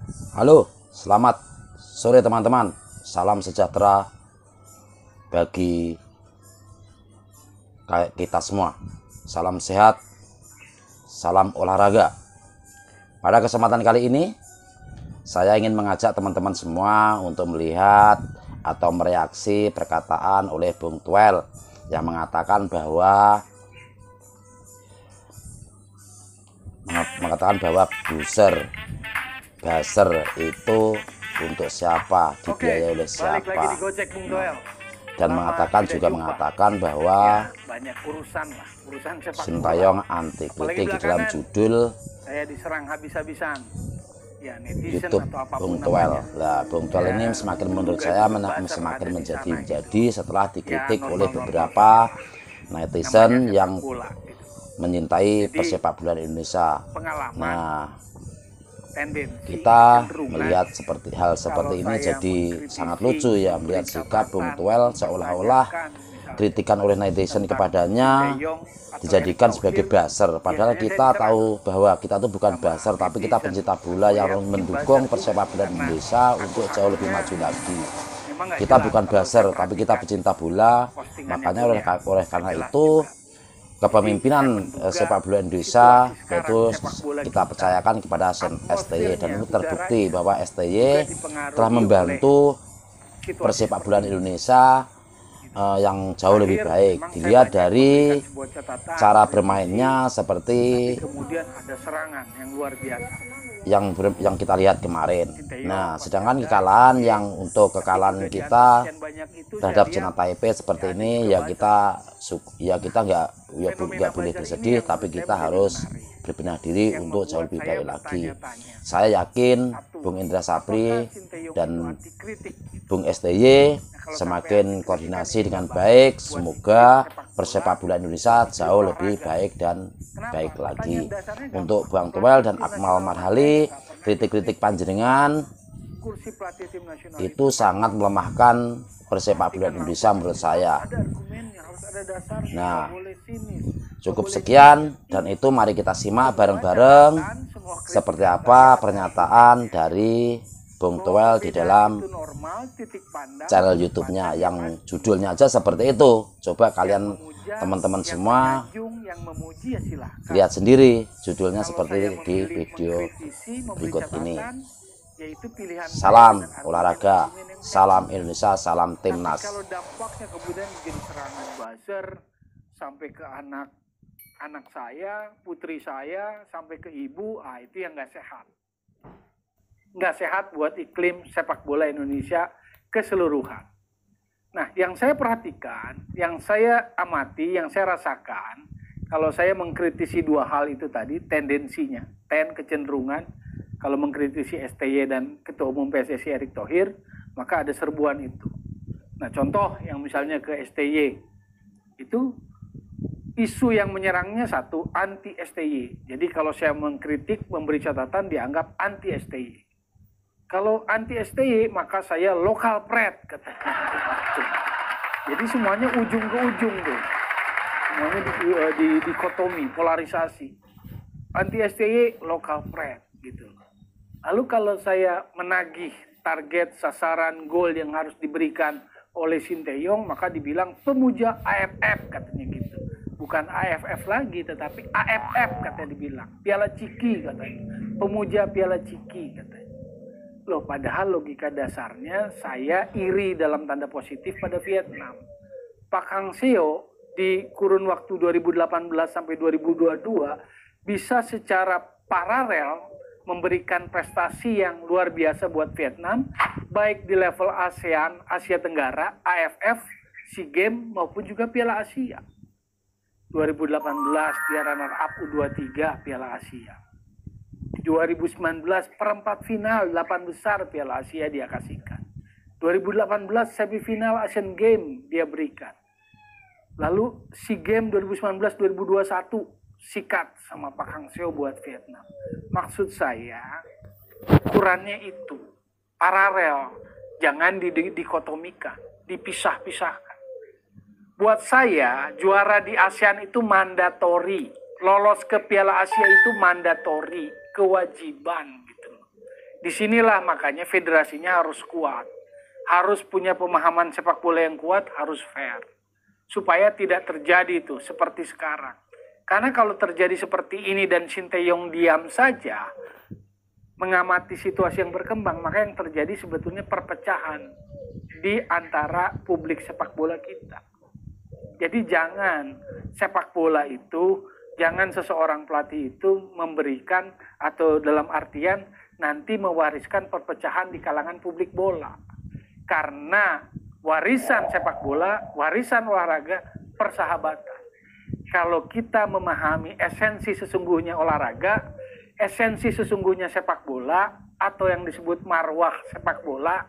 Halo, selamat sore teman-teman. Salam sejahtera bagi kita semua. Salam sehat, salam olahraga. Pada kesempatan kali ini, saya ingin mengajak teman-teman semua untuk melihat atau mereaksi perkataan oleh Bung Toel yang mengatakan bahwa buzzer itu untuk siapa, dibiayai oleh siapa. Dan mengatakan bahwa banyak urusan sepak Sintayong anti kritik di dalam judul saya diserang habis-habisan ya, netizen YouTube atau apapun Bung Toel. namanya. Nah, Bung Toel ini semakin menurut saya semakin menjadi setelah dikritik oleh beberapa netizen yang menyintai persepak bola Indonesia. Nah, kita melihat hal seperti ini jadi sangat lucu ya, melihat sikap Bung Toel seolah-olah kritikan oleh netizen kepadanya dijadikan sebagai buzzer, padahal kita tahu bahwa kita itu bukan buzzer, tapi kita pencinta bola yang mendukung persepak bola Indonesia untuk jauh lebih maju lagi. Kita bukan buzzer, tapi kita pecinta bola. Makanya oleh karena itu kepemimpinan sepak bola Indonesia itu kita percayakan kepada STY, dan itu terbukti bahwa STY telah membantu persepak bola Indonesia yang jauh lebih baik. Dilihat dari cara bermainnya seperti yang kita lihat kemarin. Nah, sedangkan kekalahan kita terhadap China Taipei seperti ini ya, kita nggak boleh bersedih, tapi kita harus berbenah diri untuk jauh lebih baik lagi. Saya yakin Bung Indra Sapri dan Bung STY semakin koordinasi dengan baik. Semoga persepak bola Indonesia jauh lebih baik dan baik lagi. Untuk Bang Toel dan Akmal Marhali, kritik-kritik panjenengan itu sangat melemahkan persepak bola Indonesia menurut saya. Nah, cukup sekian, dan itu mari kita simak bareng-bareng seperti apa pernyataan dari Bung Toel di dalam channel YouTube-nya yang judulnya aja seperti itu. Coba kalian teman-teman semua lihat sendiri judulnya seperti di video berikut ini. Salam olahraga, salam Indonesia, salam timnas. Kalau dampaknya kemudian menjadi serangan buzzer sampai ke anak saya, putri saya, sampai ke ibu, itu yang nggak sehat. Nggak sehat buat iklim sepak bola Indonesia keseluruhan. Nah, yang saya perhatikan, yang saya amati, yang saya rasakan, kalau saya mengkritisi dua hal itu tadi, tendensinya, kecenderungan, kalau mengkritisi STY dan Ketua Umum PSSI Erick Thohir, maka ada serbuan itu. Nah, contoh yang misalnya ke STY, itu isu yang menyerangnya satu, anti STY. Jadi kalau saya mengkritik, memberi catatan, dianggap anti STY. Kalau anti STY, maka saya lokal pret, katanya. Jadi semuanya ujung ke ujung tuh. Semuanya di dikotomi, polarisasi. Anti STY, lokal pret, gitu. Lalu kalau saya menagih target, sasaran, gol yang harus diberikan oleh Sintayong, maka dibilang pemuja AFF, katanya gitu. Bukan AFF lagi, tetapi AFF, katanya dibilang. Piala Ciki, katanya. Pemuja Piala Ciki, katanya. Loh, padahal logika dasarnya saya iri dalam tanda positif pada Vietnam. Pak Hang Seo di kurun waktu 2018 sampai 2022 bisa secara paralel memberikan prestasi yang luar biasa buat Vietnam, baik di level ASEAN, Asia Tenggara, AFF, SEA Games, maupun juga Piala Asia. 2018 dia runner up U23 Piala Asia. 2019 perempat final 8 besar Piala Asia dia kasihkan. 2018 semifinal Asian Games dia berikan. Lalu SEA Games 2019-2021 sikat sama Pak Hang Seo buat Vietnam. Maksud saya ukurannya itu paralel, jangan dikotomikan, dipisah-pisahkan. Buat saya juara di ASEAN itu mandatori, lolos ke Piala Asia itu mandatori, kewajiban gitu. Disinilah makanya federasinya harus kuat. Harus punya pemahaman sepak bola yang kuat, harus fair. Supaya tidak terjadi itu seperti sekarang. Karena kalau terjadi seperti ini dan Sinteyong diam saja, mengamati situasi yang berkembang, maka yang terjadi sebetulnya perpecahan di antara publik sepak bola kita. Jadi jangan sepak bola itu, jangan seseorang pelatih itu memberikan atau dalam artian nanti mewariskan perpecahan di kalangan publik bola. Karena warisan sepak bola, warisan olahraga, persahabatan. Kalau kita memahami esensi sesungguhnya olahraga, esensi sesungguhnya sepak bola, atau yang disebut marwah sepak bola,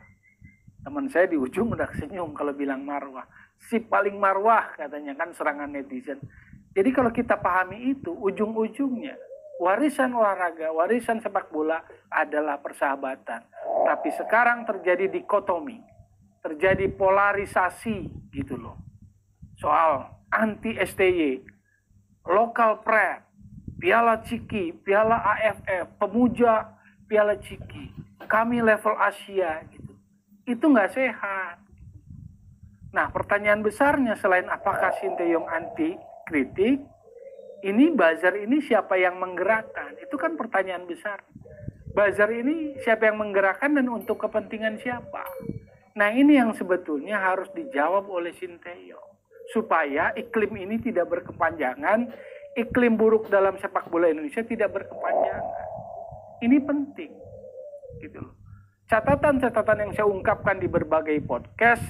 teman saya di ujung udah senyum kalau bilang marwah. Si paling marwah katanya kan serangan netizen. Jadi kalau kita pahami itu, ujung-ujungnya warisan olahraga, warisan sepak bola adalah persahabatan. Tapi sekarang terjadi dikotomi, terjadi polarisasi gitu loh. Soal anti STY, lokal pride, Piala Ciki, Piala AFF, pemuja Piala Ciki, kami level Asia gitu. Itu nggak sehat. Nah, pertanyaan besarnya selain apakah Sinteyong anti kritik, ini buzzer ini siapa yang menggerakkan? Itu kan pertanyaan besar. Buzzer ini siapa yang menggerakkan dan untuk kepentingan siapa? Nah, ini yang sebetulnya harus dijawab oleh Sinteyong. Supaya iklim ini tidak berkepanjangan, iklim buruk dalam sepak bola Indonesia tidak berkepanjangan. Ini penting. Gitu loh. Catatan-catatan yang saya ungkapkan di berbagai podcast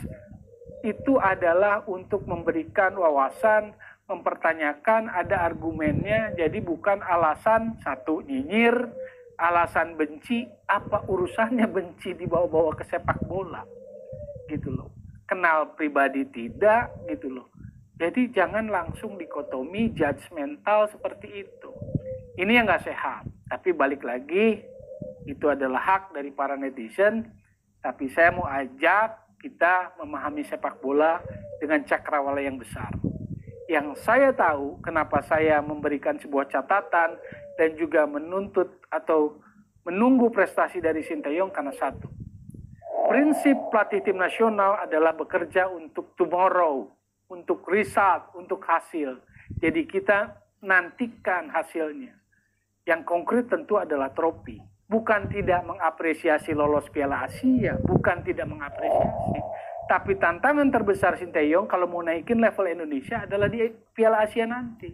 itu adalah untuk memberikan wawasan, mempertanyakan, ada argumennya, jadi bukan alasan satu nyinyir, alasan benci, apa urusannya benci dibawa-bawa ke sepak bola, gitu loh. Kenal pribadi tidak, gitu loh. Jadi jangan langsung dikotomi, judgmental seperti itu. Ini yang nggak sehat, tapi balik lagi, itu adalah hak dari para netizen, tapi saya mau ajak kita memahami sepak bola dengan cakrawala yang besar. Yang saya tahu kenapa saya memberikan sebuah catatan dan juga menuntut atau menunggu prestasi dari Sinteyong karena satu. Prinsip pelatih tim nasional adalah bekerja untuk tomorrow, untuk result, untuk hasil. Jadi kita nantikan hasilnya. Yang konkret tentu adalah trofi. Bukan tidak mengapresiasi lolos Piala Asia, bukan tidak mengapresiasi. Tapi tantangan terbesar Sinteyong kalau mau naikin level Indonesia adalah di Piala Asia nanti.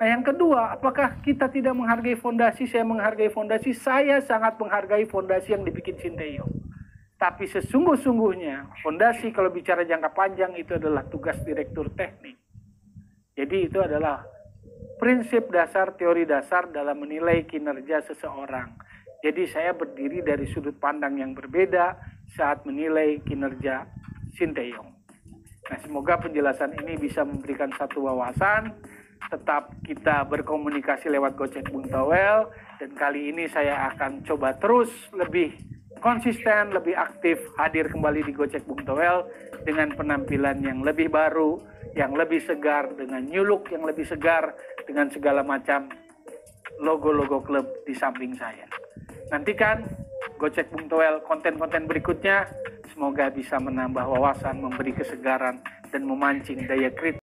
Nah yang kedua, apakah kita tidak menghargai fondasi? Saya menghargai fondasi, saya sangat menghargai fondasi yang dibikin Sinteyong. Tapi sesungguh-sungguhnya, fondasi kalau bicara jangka panjang itu adalah tugas direktur teknik. Jadi itu adalah prinsip dasar, teori dasar dalam menilai kinerja seseorang. Jadi saya berdiri dari sudut pandang yang berbeda saat menilai kinerja Sinteyong. Nah, semoga penjelasan ini bisa memberikan satu wawasan. Tetap kita berkomunikasi lewat Gocek Bung Towel. Dan kali ini saya akan coba terus lebih konsisten, lebih aktif hadir kembali di Gocek Bung Towel dengan penampilan yang lebih baru, yang lebih segar, dengan new look yang lebih segar, dengan segala macam logo-logo klub di samping saya. Nantikan Gocek Bung Towel konten-konten berikutnya, semoga bisa menambah wawasan, memberi kesegaran, dan memancing daya kritis